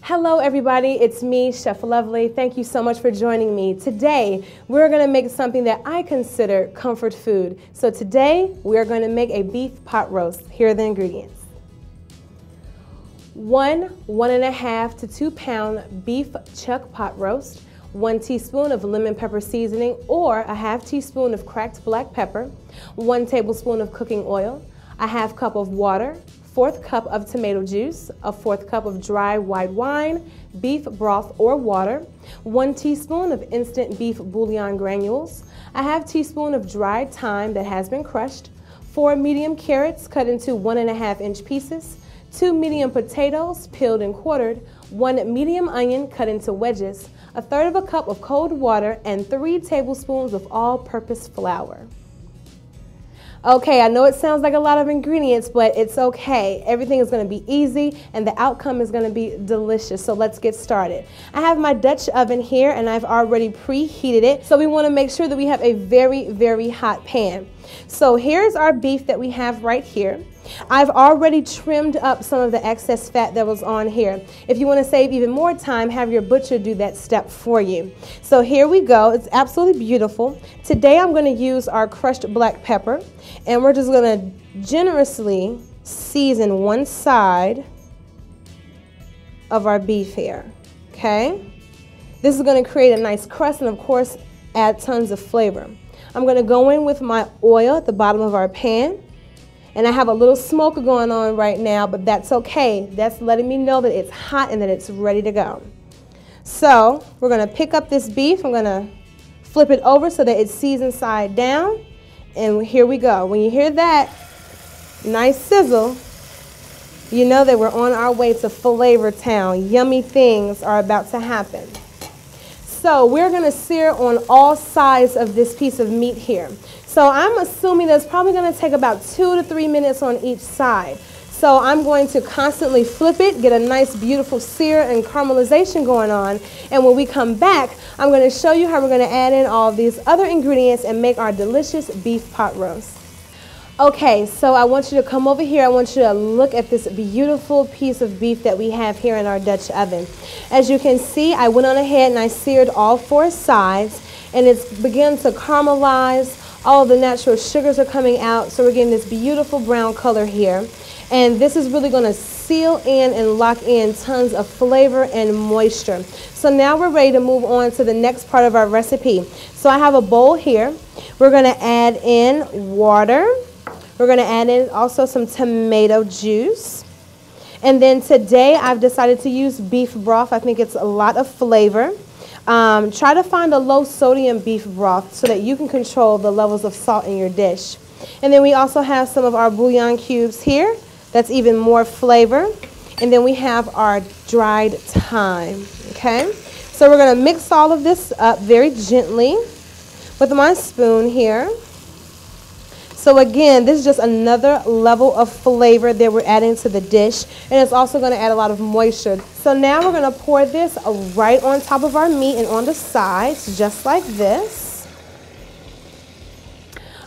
Hello everybody, it's me, Chef Lovely. Thank you so much for joining me. Today, we're going to make something that I consider comfort food. So today, we're going to make a beef pot roast. Here are the ingredients. 1.5 to 2 pound beef chuck pot roast, 1 teaspoon of lemon pepper seasoning or a half teaspoon of cracked black pepper, 1 tablespoon of cooking oil, a half cup of water, 1/4 cup of tomato juice, a 1/4 cup of dry white wine, beef broth or water, 1 teaspoon of instant beef bouillon granules, a half teaspoon of dried thyme that has been crushed, 4 medium carrots cut into 1.5-inch pieces, 2 medium potatoes peeled and quartered, 1 medium onion cut into wedges, a 1/3 of a cup of cold water, and 3 tablespoons of all-purpose flour. Okay, I know it sounds like a lot of ingredients, but it's okay. Everything is going to be easy and the outcome is going to be delicious. So let's get started. I have my Dutch oven here and I've already preheated it. So we want to make sure that we have a very, very hot pan. So here's our beef that we have right here. I've already trimmed up some of the excess fat that was on here. If you want to save even more time, have your butcher do that step for you. So here we go. It's absolutely beautiful. Today I'm going to use our crushed black pepper and we're just going to generously season one side of our beef here. Okay? This is going to create a nice crust and of course add tons of flavor. I'm going to go in with my oil at the bottom of our pan. And I have a little smoke going on right now, but that's okay. That's letting me know that it's hot and that it's ready to go. So we're going to pick up this beef. I'm going to flip it over so that it's seasoned side down. And here we go. When you hear that nice sizzle, you know that we're on our way to Flavor Town. Yummy things are about to happen. So we're going to sear on all sides of this piece of meat here. So I'm assuming that's probably going to take about 2 to 3 minutes on each side. So I'm going to constantly flip it, get a nice beautiful sear and caramelization going on. And when we come back, I'm going to show you how we're going to add in all these other ingredients and make our delicious beef pot roast. Okay, so I want you to come over here. I want you to look at this beautiful piece of beef that we have here in our Dutch oven. As you can see, I went on ahead and I seared all 4 sides and it's begun to caramelize. All of the natural sugars are coming out, so we're getting this beautiful brown color here. And this is really going to seal in and lock in tons of flavor and moisture. So now we're ready to move on to the next part of our recipe. So I have a bowl here. We're going to add in water. We're going to add in also some tomato juice. And then today I've decided to use beef broth. I think it's a lot of flavor. Try to find a low sodium beef broth so that you can control the levels of salt in your dish. And then we also have some of our bouillon cubes here. That's even more flavor. And then we have our dried thyme. Okay? So we're going to mix all of this up very gently with my spoon here. So again, this is just another level of flavor that we're adding to the dish, and it's also going to add a lot of moisture. So now we're going to pour this right on top of our meat and on the sides, just like this.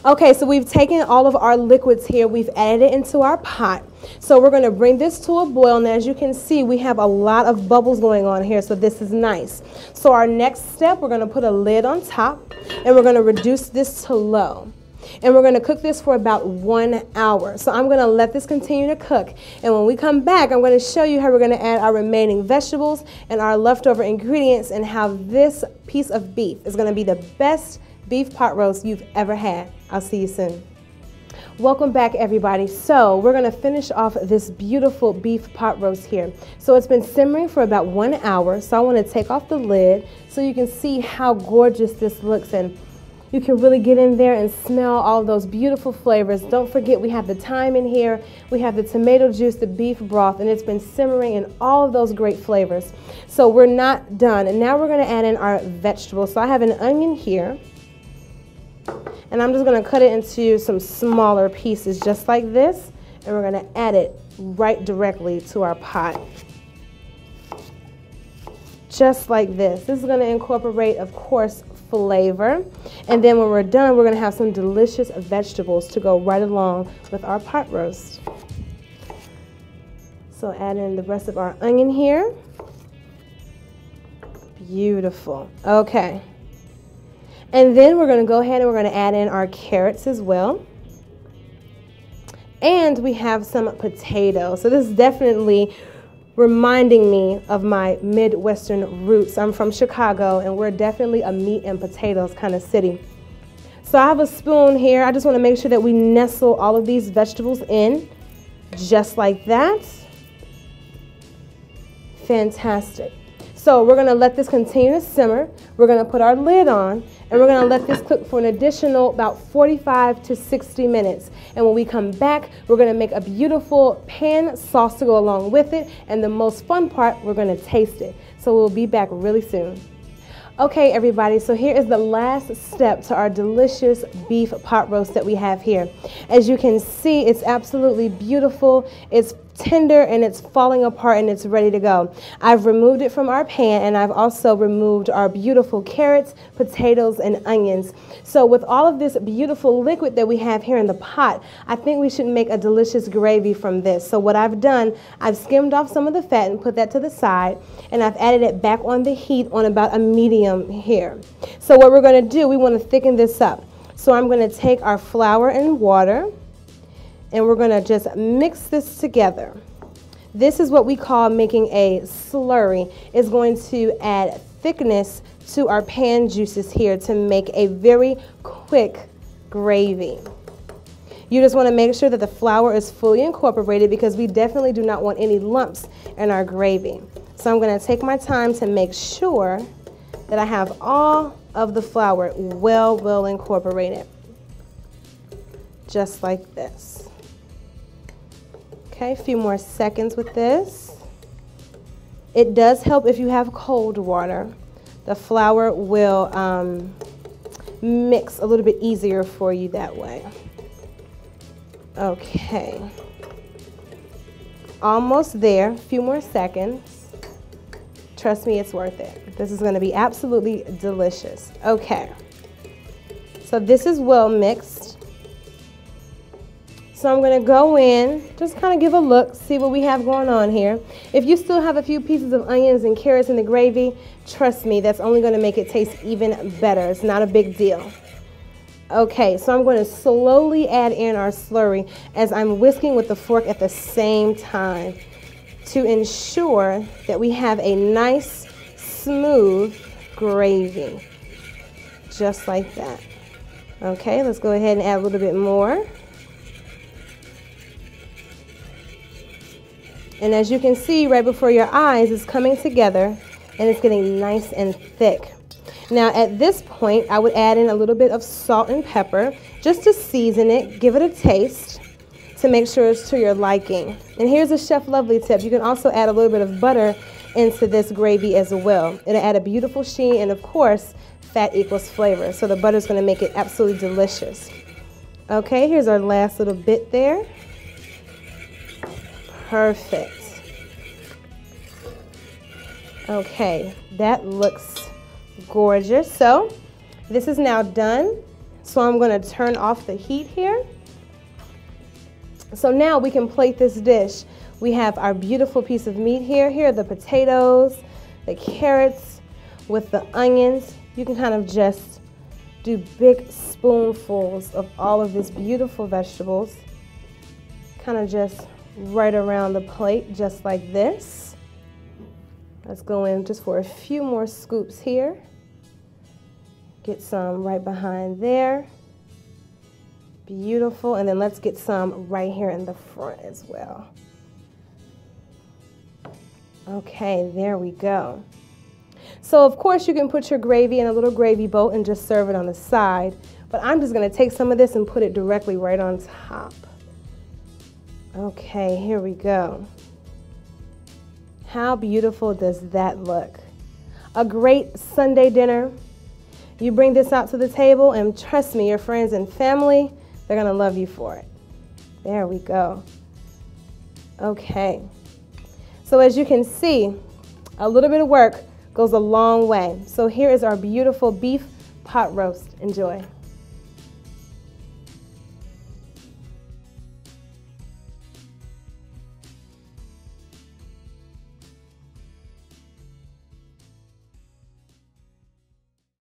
Okay, so we've taken all of our liquids here, we've added it into our pot. So we're going to bring this to a boil, and as you can see, we have a lot of bubbles going on here, so this is nice. So our next step, we're going to put a lid on top, and we're going to reduce this to low. And we're going to cook this for about 1 hour. So I'm going to let this continue to cook. And when we come back, I'm going to show you how we're going to add our remaining vegetables and our leftover ingredients and how this piece of beef is going to be the best beef pot roast you've ever had. I'll see you soon. Welcome back, everybody. So we're going to finish off this beautiful beef pot roast here. So it's been simmering for about 1 hour. So I want to take off the lid so you can see how gorgeous this looks, and you can really get in there and smell all those beautiful flavors. Don't forget, we have the thyme in here, we have the tomato juice, the beef broth, and it's been simmering in all of those great flavors. So we're not done, and now we're going to add in our vegetables. So I have an onion here, and I'm just going to cut it into some smaller pieces just like this, and we're going to add it right directly to our pot. Just like this. This is going to incorporate, of course, flavor. And then when we're done, we're going to have some delicious vegetables to go right along with our pot roast. So add in the rest of our onion here. Beautiful. Okay. And then we're going to go ahead and we're going to add in our carrots as well. And we have some potatoes. So this is definitely reminding me of my Midwestern roots. I'm from Chicago, and we're definitely a meat and potatoes kind of city. So I have a spoon here. I just want to make sure that we nestle all of these vegetables in, just like that. Fantastic. So we're going to let this continue to simmer. We're going to put our lid on, and we're going to let this cook for an additional about 45 to 60 minutes. And when we come back, we're going to make a beautiful pan sauce to go along with it. And the most fun part, we're going to taste it. So we'll be back really soon. Okay, everybody, so here is the last step to our delicious beef pot roast that we have here. As you can see, it's absolutely beautiful. It's tender and it's falling apart and it's ready to go. I've removed it from our pan, and I've also removed our beautiful carrots, potatoes, and onions. So with all of this beautiful liquid that we have here in the pot, I think we should make a delicious gravy from this. So what I've done, I've skimmed off some of the fat and put that to the side, and I've added it back on the heat on about a medium here. So what we're going to do, we want to thicken this up. So I'm going to take our flour and water, and we're going to just mix this together. This is what we call making a slurry. It's going to add thickness to our pan juices here to make a very quick gravy. You just want to make sure that the flour is fully incorporated, because we definitely do not want any lumps in our gravy. So I'm going to take my time to make sure that I have all of the flour well incorporated. Just like this. Okay, a few more seconds with this. It does help if you have cold water. The flour will mix a little bit easier for you that way. Okay. Almost there. A few more seconds. Trust me, it's worth it. This is going to be absolutely delicious. Okay. So this is well mixed. So I'm going to go in, just kind of give a look, see what we have going on here. If you still have a few pieces of onions and carrots in the gravy, trust me, that's only going to make it taste even better. It's not a big deal. Okay, so I'm going to slowly add in our slurry as I'm whisking with the fork at the same time to ensure that we have a nice, smooth gravy. Just like that. Okay, let's go ahead and add a little bit more. And as you can see right before your eyes, it's coming together and it's getting nice and thick. Now at this point, I would add in a little bit of salt and pepper just to season it, give it a taste to make sure it's to your liking. And here's a Chef Lovely tip. You can also add a little bit of butter into this gravy as well. It'll add a beautiful sheen, and of course, fat equals flavor. So the butter's gonna make it absolutely delicious. Okay, here's our last little bit there. Perfect. Okay, that looks gorgeous. So this is now done. So I'm going to turn off the heat here. So now we can plate this dish. We have our beautiful piece of meat here. Here are the potatoes, the carrots with the onions. You can kind of just do big spoonfuls of all of these beautiful vegetables. Kind of just right around the plate, just like this. Let's go in just for a few more scoops here. Get some right behind there. Beautiful. And then let's get some right here in the front as well. Okay, there we go. So of course you can put your gravy in a little gravy boat and just serve it on the side, but I'm just going to take some of this and put it directly right on top. Okay, here we go. How beautiful does that look? A great Sunday dinner. You bring this out to the table, and trust me, your friends and family, they're gonna love you for it. There we go. Okay. So as you can see, a little bit of work goes a long way. So here is our beautiful beef pot roast. Enjoy.